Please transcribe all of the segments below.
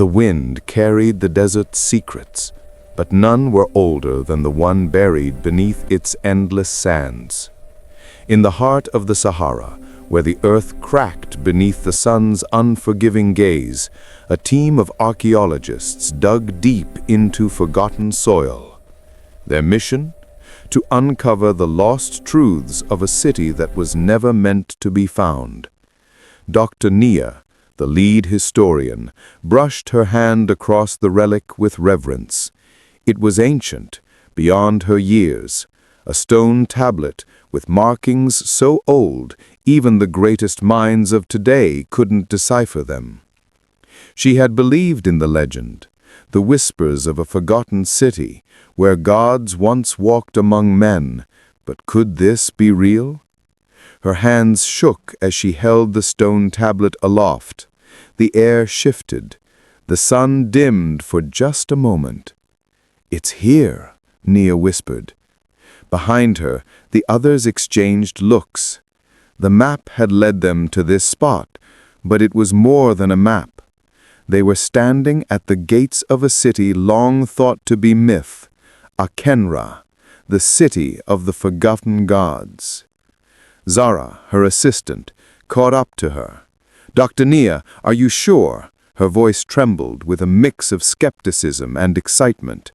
The wind carried the desert's secrets, but none were older than the one buried beneath its endless sands. In the heart of the Sahara, where the earth cracked beneath the sun's unforgiving gaze, a team of archaeologists dug deep into forgotten soil. Their mission? To uncover the lost truths of a city that was never meant to be found. Dr. Nia, the lead historian, brushed her hand across the relic with reverence. It was ancient, beyond her years, a stone tablet with markings so old even the greatest minds of today couldn't decipher them. She had believed in the legend, the whispers of a forgotten city where gods once walked among men, but could this be real? Her hands shook as she held the stone tablet aloft. The air shifted. The sun dimmed for just a moment. "It's here," Nia whispered. Behind her, the others exchanged looks. The map had led them to this spot, but it was more than a map. They were standing at the gates of a city long thought to be myth, Akenra, the city of the forgotten gods. Zara, her assistant, caught up to her. "Dr. Nia, are you sure?" Her voice trembled with a mix of skepticism and excitement.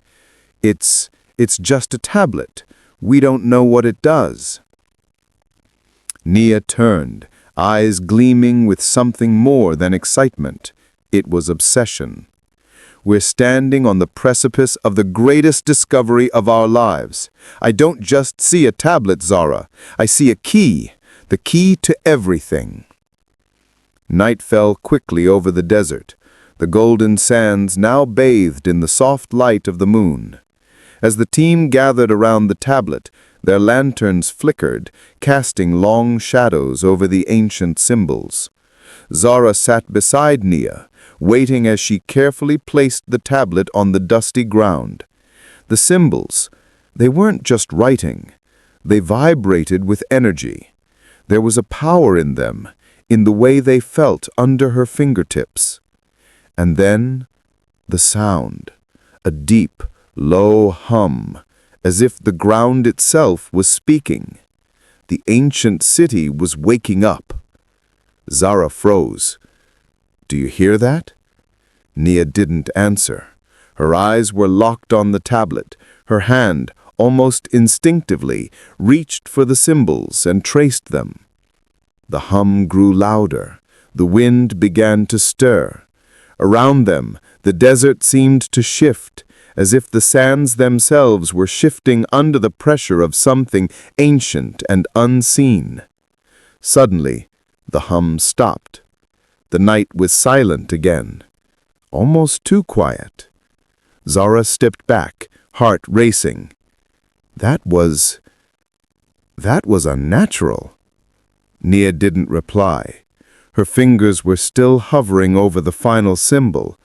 It's just a tablet. We don't know what it does." Nia turned, eyes gleaming with something more than excitement. It was obsession. "We're standing on the precipice of the greatest discovery of our lives. I don't just see a tablet, Zara. I see a key, the key to everything." Night fell quickly over the desert, the golden sands now bathed in the soft light of the moon. As the team gathered around the tablet, their lanterns flickered, casting long shadows over the ancient symbols. Zara sat beside Nia, waiting as she carefully placed the tablet on the dusty ground. The symbols, they weren't just writing. They vibrated with energy. There was a power in them, in the way they felt under her fingertips. And then, the sound, a deep, low hum, as if the ground itself was speaking. The ancient city was waking up. Zara froze. "Do you hear that?" Nia didn't answer. Her eyes were locked on the tablet. Her hand, almost instinctively, reached for the symbols and traced them. The hum grew louder. The wind began to stir. Around them, the desert seemed to shift, as if the sands themselves were shifting under the pressure of something ancient and unseen. Suddenly, the hum stopped. The night was silent again, almost too quiet. Zara stepped back, heart racing. That was unnatural. Nia didn't reply. Her fingers were still hovering over the final symbol.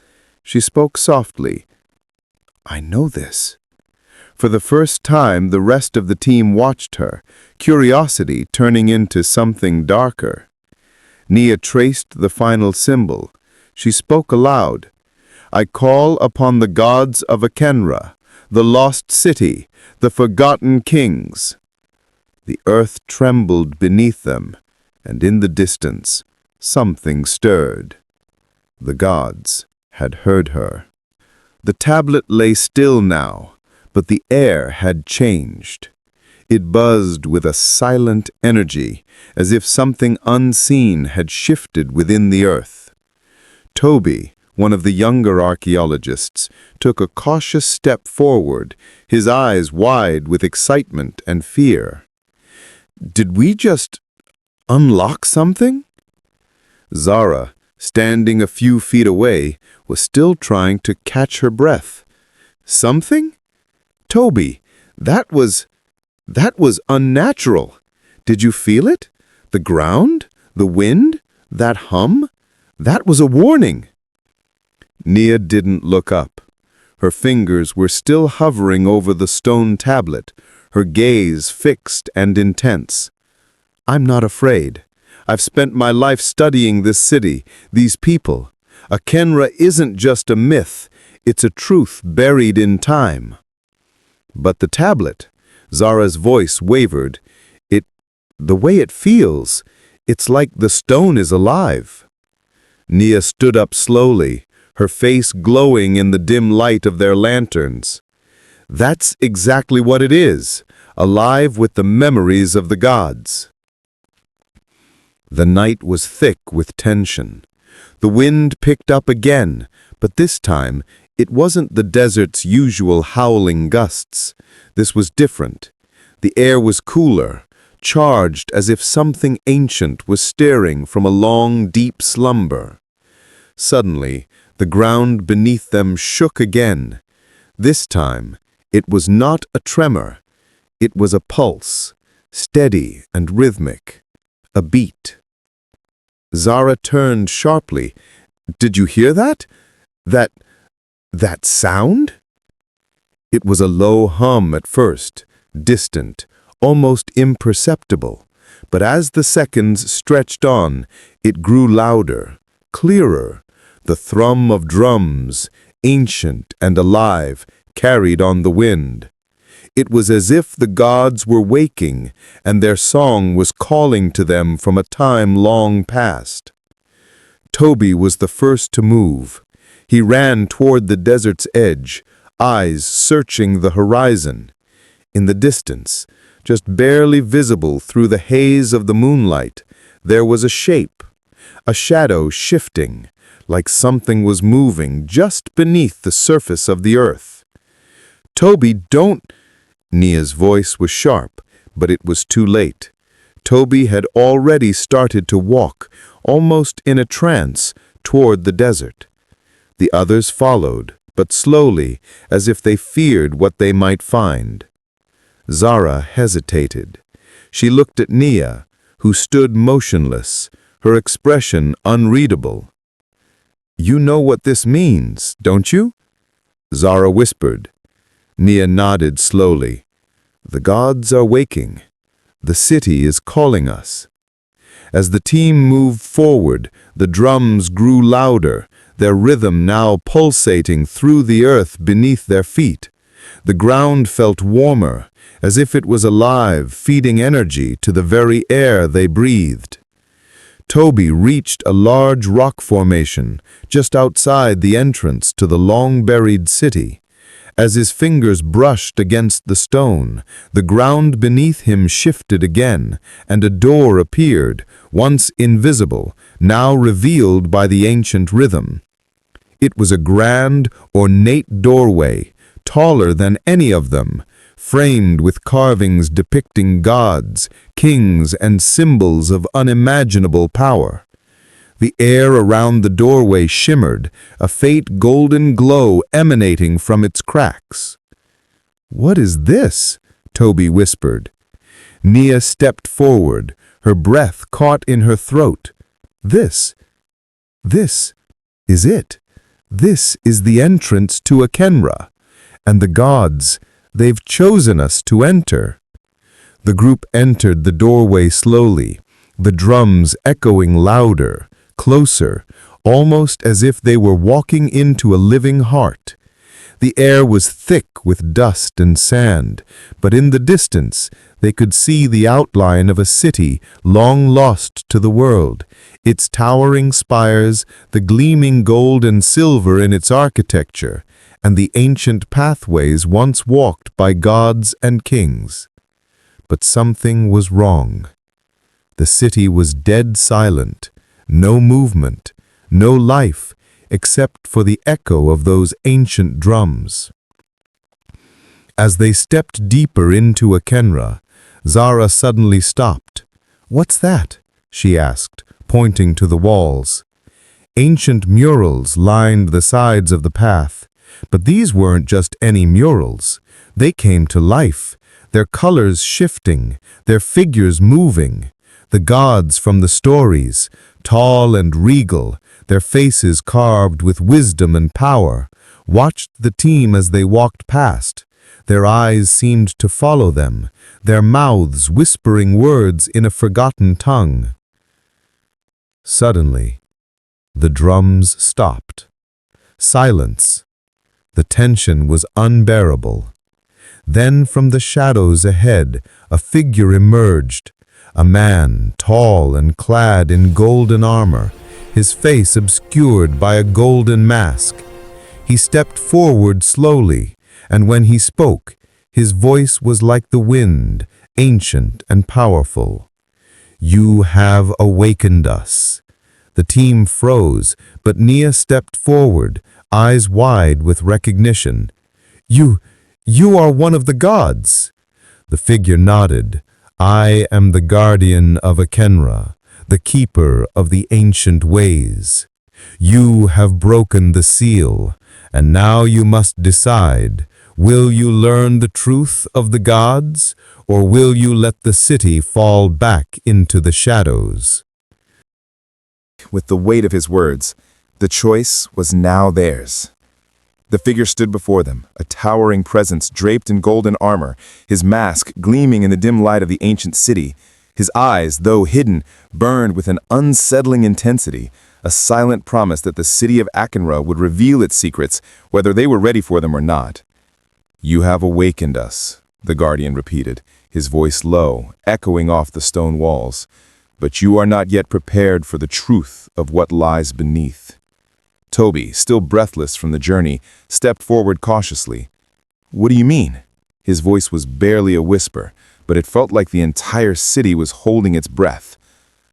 She spoke softly. "I know this." For the first time, the rest of the team watched her, curiosity turning into something darker. Nia traced the final symbol. She spoke aloud. "I call upon the gods of Akenra, the lost city, the forgotten kings." The earth trembled beneath them, and in the distance, something stirred. The gods had heard her. The tablet lay still now, but the air had changed. It buzzed with a silent energy, as if something unseen had shifted within the earth. Toby, one of the younger archaeologists, took a cautious step forward, his eyes wide with excitement and fear. "Did we just unlock something?" Zara, standing a few feet away, was still trying to catch her breath. "Something? Toby, that was unnatural. Did you feel it? The ground? The wind? That hum? That was a warning." Nia didn't look up. Her fingers were still hovering over the stone tablet, her gaze fixed and intense. "I'm not afraid. I've spent my life studying this city, these people. Akenra isn't just a myth, it's a truth buried in time. But the tablet, Zara's voice wavered. The way it feels, it's like the stone is alive. Nia stood up slowly, her face glowing in the dim light of their lanterns. That's exactly what it is, alive with the memories of the gods. The night was thick with tension. The wind picked up again, but this time it wasn't the desert's usual howling gusts. This was different. The air was cooler, charged as if something ancient was stirring from a long, deep slumber. Suddenly, the ground beneath them shook again. This time, it was not a tremor. It was a pulse, steady and rhythmic, a beat. Zara turned sharply. "Did you hear that? That sound?" It was a low hum at first, distant, almost imperceptible, but as the seconds stretched on, it grew louder, clearer, the thrum of drums, ancient and alive, carried on the wind. It was as if the gods were waking, and their song was calling to them from a time long past. Toby was the first to move. He ran toward the desert's edge, eyes searching the horizon. In the distance, just barely visible through the haze of the moonlight, there was a shape, a shadow shifting, like something was moving just beneath the surface of the earth. "Toby, don't—" Nia's voice was sharp, but it was too late. Toby had already started to walk, almost in a trance, toward the desert. The others followed, but slowly, as if they feared what they might find. Zara hesitated. She looked at Nia, who stood motionless, her expression unreadable. "You know what this means, don't you?" Zara whispered. Nia nodded slowly. "The gods are waking. The city is calling us." As the team moved forward, the drums grew louder, their rhythm now pulsating through the earth beneath their feet. The ground felt warmer, as if it was alive, feeding energy to the very air they breathed. Toby reached a large rock formation just outside the entrance to the long-buried city. As his fingers brushed against the stone, the ground beneath him shifted again, and a door appeared, once invisible, now revealed by the ancient rhythm. It was a grand, ornate doorway, taller than any of them, framed with carvings depicting gods, kings, and symbols of unimaginable power. The air around the doorway shimmered, a faint golden glow emanating from its cracks. "What is this?" Toby whispered. Nia stepped forward, her breath caught in her throat. This is it. This is the entrance to Akenra. And the gods, they've chosen us to enter." The group entered the doorway slowly, the drums echoing louder, closer, almost as if they were walking into a living heart. The air was thick with dust and sand, but in the distance they could see the outline of a city long lost to the world, its towering spires, the gleaming gold and silver in its architecture, and the ancient pathways once walked by gods and kings. But something was wrong. The city was dead silent, no movement, no life, except for the echo of those ancient drums. As they stepped deeper into Akenra, Zara suddenly stopped. "What's that?" she asked, pointing to the walls. Ancient murals lined the sides of the path, but these weren't just any murals. They came to life, their colors shifting, their figures moving. The gods from the stories, tall and regal, their faces carved with wisdom and power, watched the team as they walked past. Their eyes seemed to follow them, their mouths whispering words in a forgotten tongue. Suddenly, The drums stopped. Silence. The tension was unbearable. Then from the shadows ahead, a figure emerged. A man, tall and clad in golden armor, his face obscured by a golden mask. He stepped forward slowly, and when he spoke, his voice was like the wind, ancient and powerful. "You have awakened us." The team froze, but Nia stepped forward, eyes wide with recognition. You are one of the gods." The figure nodded. "I am the guardian of Akenra, the keeper of the ancient ways. You have broken the seal, and now you must decide. Will you learn the truth of the gods, or will you let the city fall back into the shadows?" With the weight of his words, the choice was now theirs. The figure stood before them, a towering presence draped in golden armor, his mask gleaming in the dim light of the ancient city. His eyes, though hidden, burned with an unsettling intensity, a silent promise that the city of Akenra would reveal its secrets, whether they were ready for them or not. "You have awakened us," the guardian repeated, his voice low, echoing off the stone walls. "But you are not yet prepared for the truth of what lies beneath." Toby, still breathless from the journey, stepped forward cautiously. "What do you mean?" His voice was barely a whisper, but it felt like the entire city was holding its breath.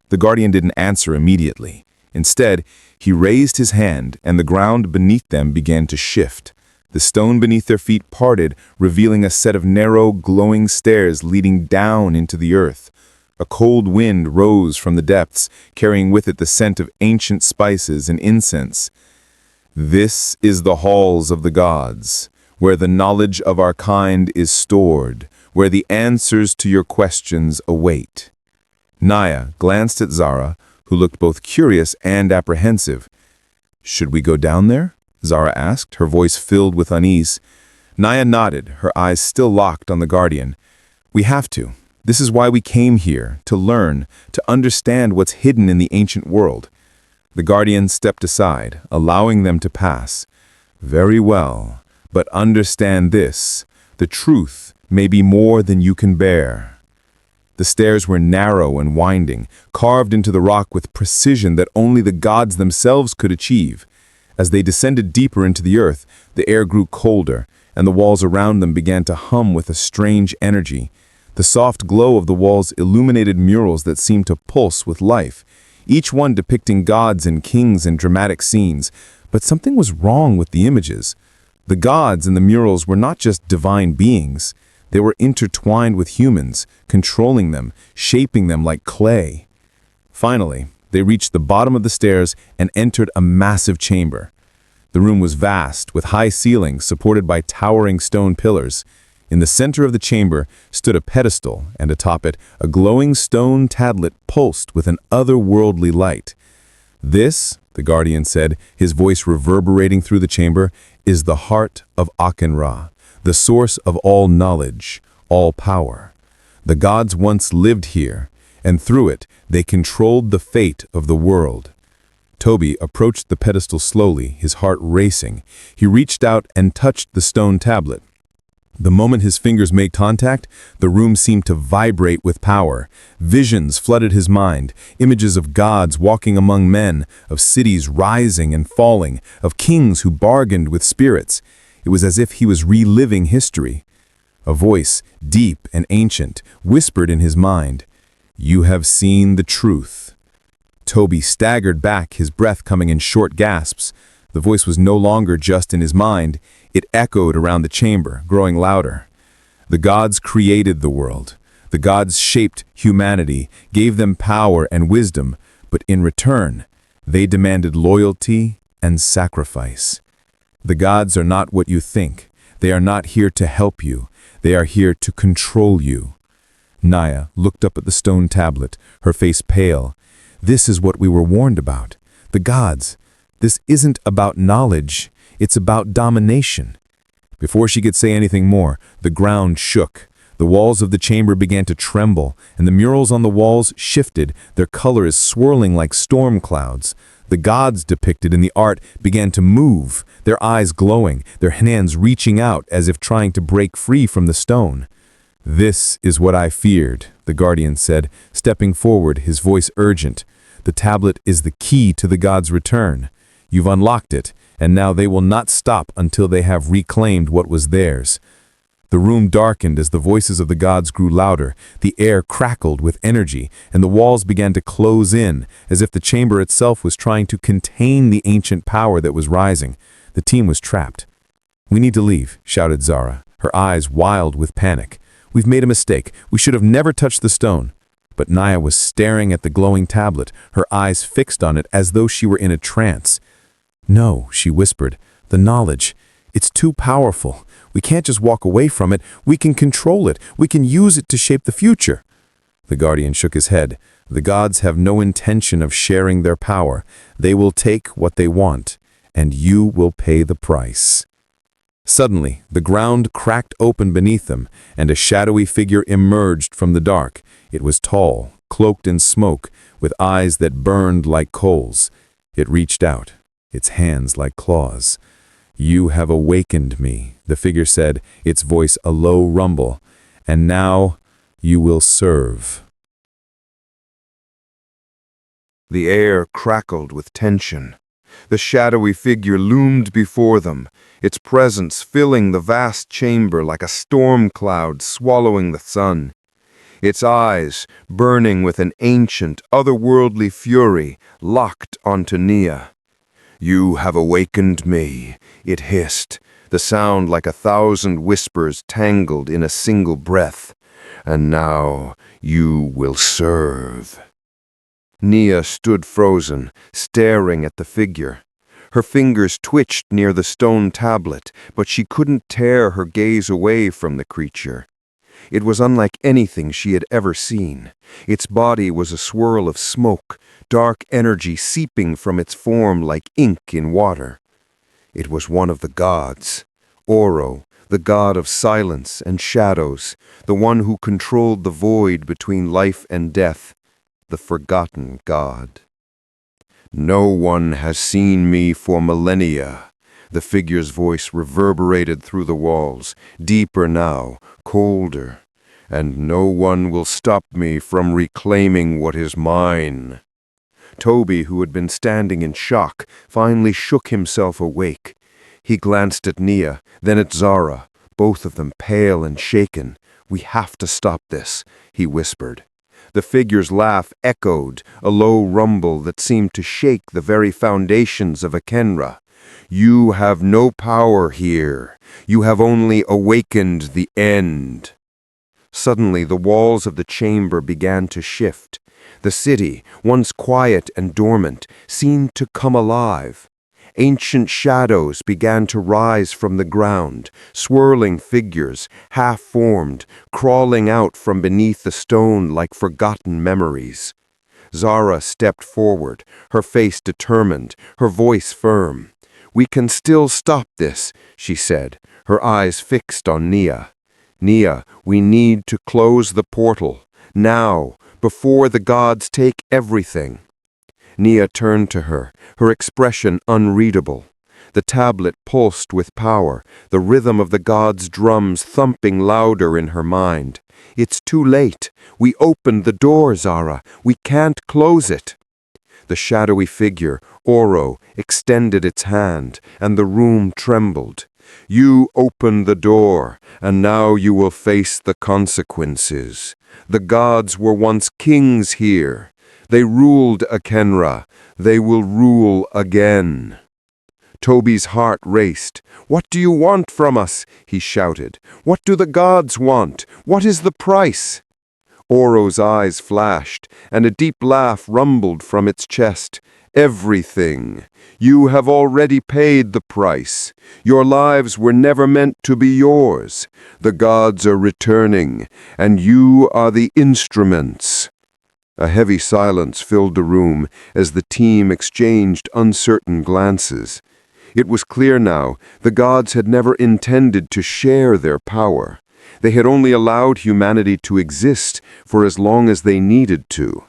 The guardian didn't answer immediately. Instead, he raised his hand, and the ground beneath them began to shift. The stone beneath their feet parted, revealing a set of narrow, glowing stairs leading down into the earth. A cold wind rose from the depths, carrying with it the scent of ancient spices and incense. "This is the halls of the gods, where the knowledge of our kind is stored, where the answers to your questions await." Naya glanced at Zara, who looked both curious and apprehensive. "Should we go down there?" Zara asked, her voice filled with unease. Naya nodded, her eyes still locked on the guardian. "We have to. This is why we came here, to learn, to understand what's hidden in the ancient world." The guardian stepped aside, allowing them to pass. "Very well, but understand this. The truth may be more than you can bear." The stairs were narrow and winding, carved into the rock with precision that only the gods themselves could achieve. As they descended deeper into the earth, the air grew colder, and the walls around them began to hum with a strange energy. The soft glow of the walls illuminated murals that seemed to pulse with life, each one depicting gods and kings in dramatic scenes. But something was wrong with the images. The gods in the murals were not just divine beings. They were intertwined with humans, controlling them, shaping them like clay. Finally, they reached the bottom of the stairs and entered a massive chamber. The room was vast, with high ceilings supported by towering stone pillars. In the center of the chamber stood a pedestal, and atop it, a glowing stone tablet pulsed with an otherworldly light. "This," the guardian said, his voice reverberating through the chamber, "is the heart of Akenra, the source of all knowledge, all power. The gods once lived here, and through it, they controlled the fate of the world." Toby approached the pedestal slowly, his heart racing. He reached out and touched the stone tablet. The moment his fingers made contact, the room seemed to vibrate with power. Visions flooded his mind, images of gods walking among men, of cities rising and falling, of kings who bargained with spirits. It was as if he was reliving history. A voice, deep and ancient, whispered in his mind, "You have seen the truth." Toby staggered back, his breath coming in short gasps. The voice was no longer just in his mind. It echoed around the chamber, growing louder. The gods created the world. The gods shaped humanity, gave them power and wisdom, but in return, they demanded loyalty and sacrifice. The gods are not what you think. They are not here to help you. They are here to control you. Naya looked up at the stone tablet, her face pale. "This is what we were warned about. The gods. This isn't about knowledge, it's about domination." Before she could say anything more, the ground shook. The walls of the chamber began to tremble, and the murals on the walls shifted, their colors swirling like storm clouds. The gods depicted in the art began to move, their eyes glowing, their hands reaching out as if trying to break free from the stone. "This is what I feared," the guardian said, stepping forward, his voice urgent. "The tablet is the key to the gods' return. You've unlocked it, and now they will not stop until they have reclaimed what was theirs." The room darkened as the voices of the gods grew louder, the air crackled with energy, and the walls began to close in, as if the chamber itself was trying to contain the ancient power that was rising. The team was trapped. "We need to leave," shouted Zara, her eyes wild with panic. "We've made a mistake. We should have never touched the stone." But Naya was staring at the glowing tablet, her eyes fixed on it as though she were in a trance. "No," she whispered, "the knowledge. It's too powerful. We can't just walk away from it. We can control it. We can use it to shape the future." The guardian shook his head. "The gods have no intention of sharing their power. They will take what they want, and you will pay the price." Suddenly, the ground cracked open beneath them, and a shadowy figure emerged from the dark. It was tall, cloaked in smoke, with eyes that burned like coals. It reached out, its hands like claws. "You have awakened me," the figure said, its voice a low rumble, "and now you will serve." The air crackled with tension. The shadowy figure loomed before them, its presence filling the vast chamber like a storm cloud swallowing the sun. Its eyes, burning with an ancient, otherworldly fury, locked onto Nia. "You have awakened me," it hissed, the sound like 1,000 whispers tangled in a single breath. "And now you will serve." Nia stood frozen, staring at the figure. Her fingers twitched near the stone tablet, but she couldn't tear her gaze away from the creature. It was unlike anything she had ever seen. Its body was a swirl of smoke, dark energy seeping from its form like ink in water. It was one of the gods, Oro, the god of silence and shadows, the one who controlled the void between life and death, the forgotten god. "No one has seen me for millennia." The figure's voice reverberated through the walls, deeper now, colder. "And no one will stop me from reclaiming what is mine." Toby, who had been standing in shock, finally shook himself awake. He glanced at Nia, then at Zara, both of them pale and shaken. "We have to stop this," he whispered. The figure's laugh echoed, a low rumble that seemed to shake the very foundations of Akenra. "You have no power here. You have only awakened the end." Suddenly, the walls of the chamber began to shift. The city, once quiet and dormant, seemed to come alive. Ancient shadows began to rise from the ground, swirling figures, half-formed, crawling out from beneath the stone like forgotten memories. Zara stepped forward, her face determined, her voice firm. "We can still stop this," she said, her eyes fixed on Nia. "Nia, we need to close the portal, now, before the gods take everything." Nia turned to her, her expression unreadable. The tablet pulsed with power, the rhythm of the gods' drums thumping louder in her mind. "It's too late. We opened the door, Zara. We can't close it." The shadowy figure, Oro, extended its hand, and the room trembled. "You opened the door, and now you will face the consequences. The gods were once kings here. They ruled Akenra. They will rule again." Toby's heart raced. "What do you want from us?" he shouted. "What do the gods want? What is the price?" Oro's eyes flashed, and a deep laugh rumbled from its chest. "Everything. You have already paid the price. Your lives were never meant to be yours. The gods are returning, and you are the instruments." A heavy silence filled the room as the team exchanged uncertain glances. It was clear now, the gods had never intended to share their power. They had only allowed humanity to exist for as long as they needed to.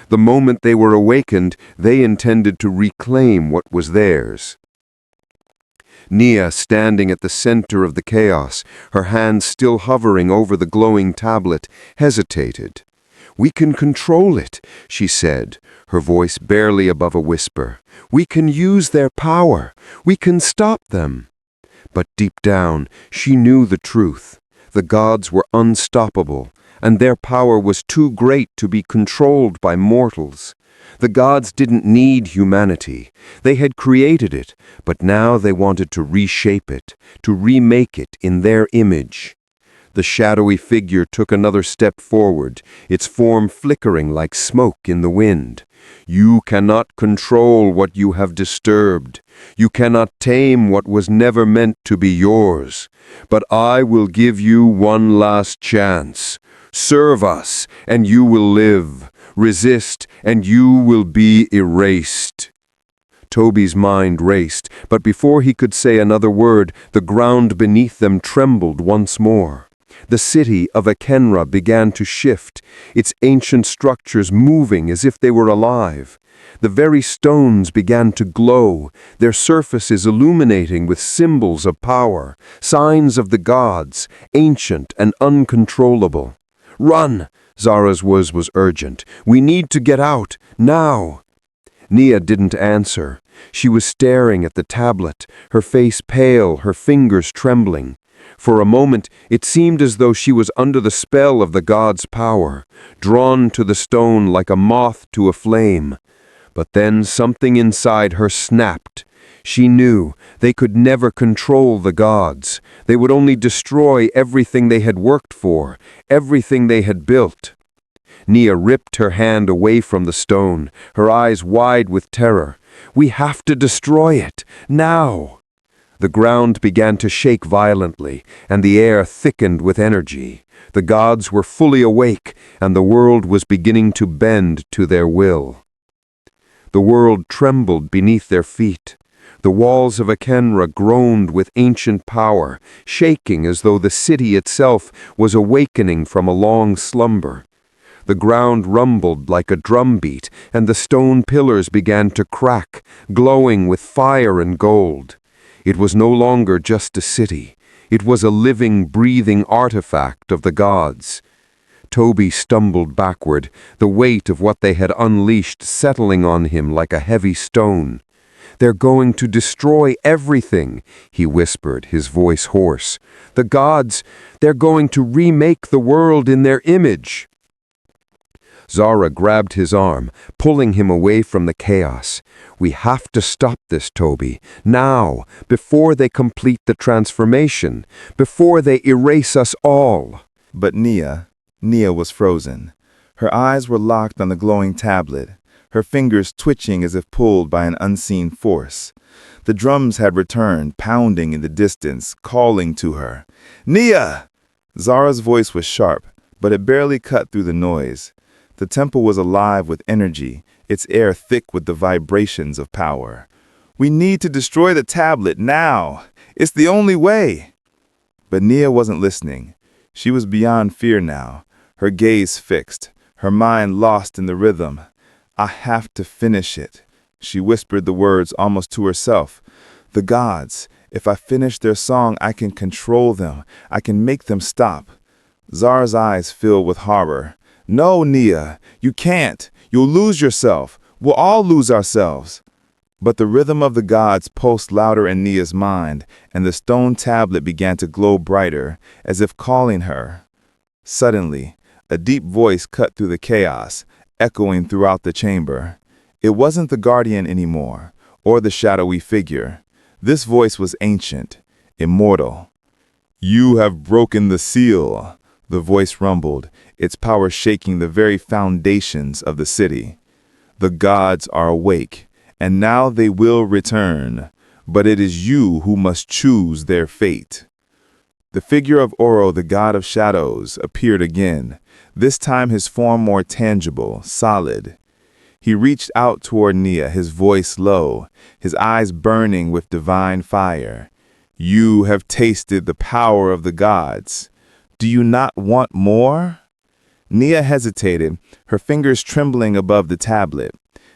The moment they were awakened, they intended to reclaim what was theirs. Nia, standing at the center of the chaos, her hands still hovering over the glowing tablet, hesitated. "We can control it," she said, her voice barely above a whisper. "We can use their power. We can stop them." But deep down, she knew the truth. The gods were unstoppable, and their power was too great to be controlled by mortals. The gods didn't need humanity. They had created it, but now they wanted to reshape it, to remake it in their image. The shadowy figure took another step forward, its form flickering like smoke in the wind. "You cannot control what you have disturbed. You cannot tame what was never meant to be yours. But I will give you one last chance. Serve us, and you will live. Resist, and you will be erased." Toby's mind raced, but before he could say another word, the ground beneath them trembled once more. The city of Akenra began to shift, its ancient structures moving as if they were alive. The very stones began to glow, their surfaces illuminating with symbols of power, signs of the gods, ancient and uncontrollable. "Run!" Zara's voice was urgent. "We need to get out, now!" Nia didn't answer. She was staring at the tablet, her face pale, her fingers trembling. For a moment, it seemed as though she was under the spell of the god's power, drawn to the stone like a moth to a flame. But then something inside her snapped. She knew they could never control the gods. They would only destroy everything they had worked for, everything they had built. Nia ripped her hand away from the stone, her eyes wide with terror. "We have to destroy it, now!" The ground began to shake violently, and the air thickened with energy. The gods were fully awake, and the world was beginning to bend to their will. The world trembled beneath their feet. The walls of Akenra groaned with ancient power, shaking as though the city itself was awakening from a long slumber. The ground rumbled like a drumbeat, and the stone pillars began to crack, glowing with fire and gold. It was no longer just a city. It was a living, breathing artifact of the gods. Toby stumbled backward, the weight of what they had unleashed settling on him like a heavy stone. "They're going to destroy everything," he whispered, his voice hoarse. "The gods, they're going to remake the world in their image." Zara grabbed his arm, pulling him away from the chaos. "We have to stop this, Toby, now, before they complete the transformation, before they erase us all." But Nia was frozen. Her eyes were locked on the glowing tablet, her fingers twitching as if pulled by an unseen force. The drums had returned, pounding in the distance, calling to her. "Nia!" Zara's voice was sharp, but it barely cut through the noise. The temple was alive with energy, its air thick with the vibrations of power. "We need to destroy the tablet now. It's the only way." But Nia wasn't listening. She was beyond fear now, her gaze fixed, her mind lost in the rhythm. "I have to finish it." She whispered the words almost to herself. "The gods, if I finish their song, I can control them. I can make them stop." Zara's eyes filled with horror. "No, Nia, you can't. You'll lose yourself. We'll all lose ourselves." But the rhythm of the gods pulsed louder in Nia's mind, and the stone tablet began to glow brighter, as if calling her. Suddenly, a deep voice cut through the chaos, echoing throughout the chamber. It wasn't the guardian anymore, or the shadowy figure. This voice was ancient, immortal. "You have broken the seal," the voice rumbled, its power shaking the very foundations of the city. "The gods are awake, and now they will return, but it is you who must choose their fate." The figure of Oro, the god of shadows, appeared again, this time his form more tangible, solid. He reached out toward Nia, his voice low, his eyes burning with divine fire. "You have tasted the power of the gods. Do you not want more?" Nia hesitated, her fingers trembling above the tablet.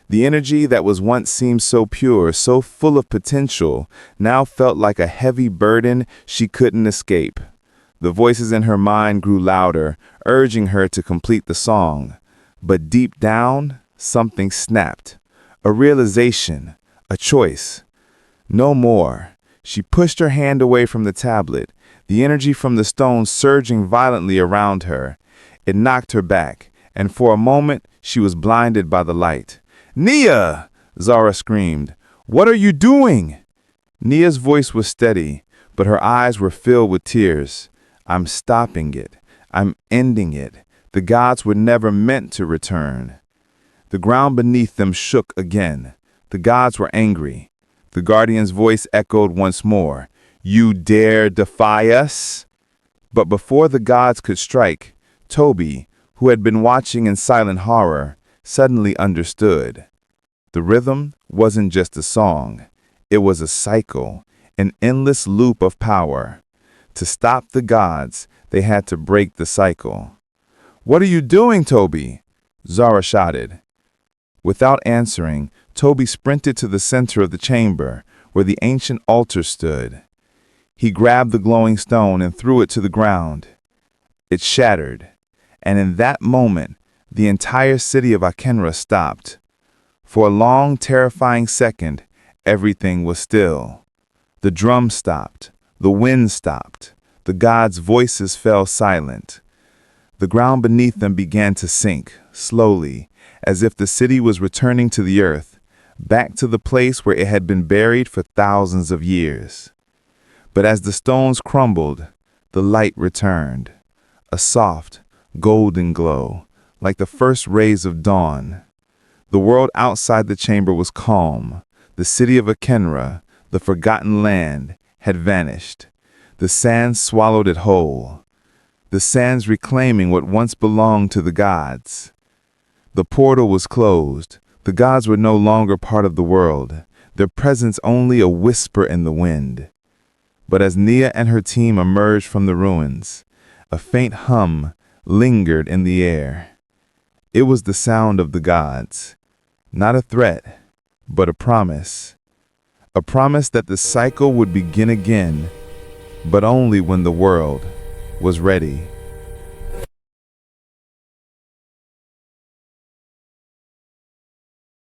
The energy that was once seemed so pure, so full of potential, now felt like a heavy burden she couldn't escape. The voices in her mind grew louder, urging her to complete the song. But deep down, something snapped. A realization, a choice. No more. She pushed her hand away from the tablet, the energy from the stone surging violently around her. It knocked her back, and for a moment she was blinded by the light. "Nia!" Zara screamed. "What are you doing?" Nia's voice was steady, but her eyes were filled with tears. "I'm stopping it. I'm ending it. The gods were never meant to return." The ground beneath them shook again. The gods were angry. The guardian's voice echoed once more. "You dare defy us?" But before the gods could strike, Toby, who had been watching in silent horror, suddenly understood. The rhythm wasn't just a song. It was a cycle, an endless loop of power. To stop the gods, they had to break the cycle. "What are you doing, Toby?" Zara shouted. Without answering, Toby sprinted to the center of the chamber, where the ancient altar stood. He grabbed the glowing stone and threw it to the ground. It shattered, and in that moment, the entire city of Akenra stopped. For a long, terrifying second, everything was still. The drum stopped. The wind stopped. The gods' voices fell silent. The ground beneath them began to sink, slowly, as if the city was returning to the earth, back to the place where it had been buried for thousands of years. But as the stones crumbled, the light returned, a soft, golden glow, like the first rays of dawn. The world outside the chamber was calm. The city of Akenra, the forgotten land, had vanished. The sands swallowed it whole. The sands reclaiming what once belonged to the gods. The portal was closed. The gods were no longer part of the world, their presence only a whisper in the wind. But as Nia and her team emerged from the ruins, a faint hum lingered in the air. It was the sound of the gods, not a threat, but a promise. A promise that the cycle would begin again, but only when the world was ready.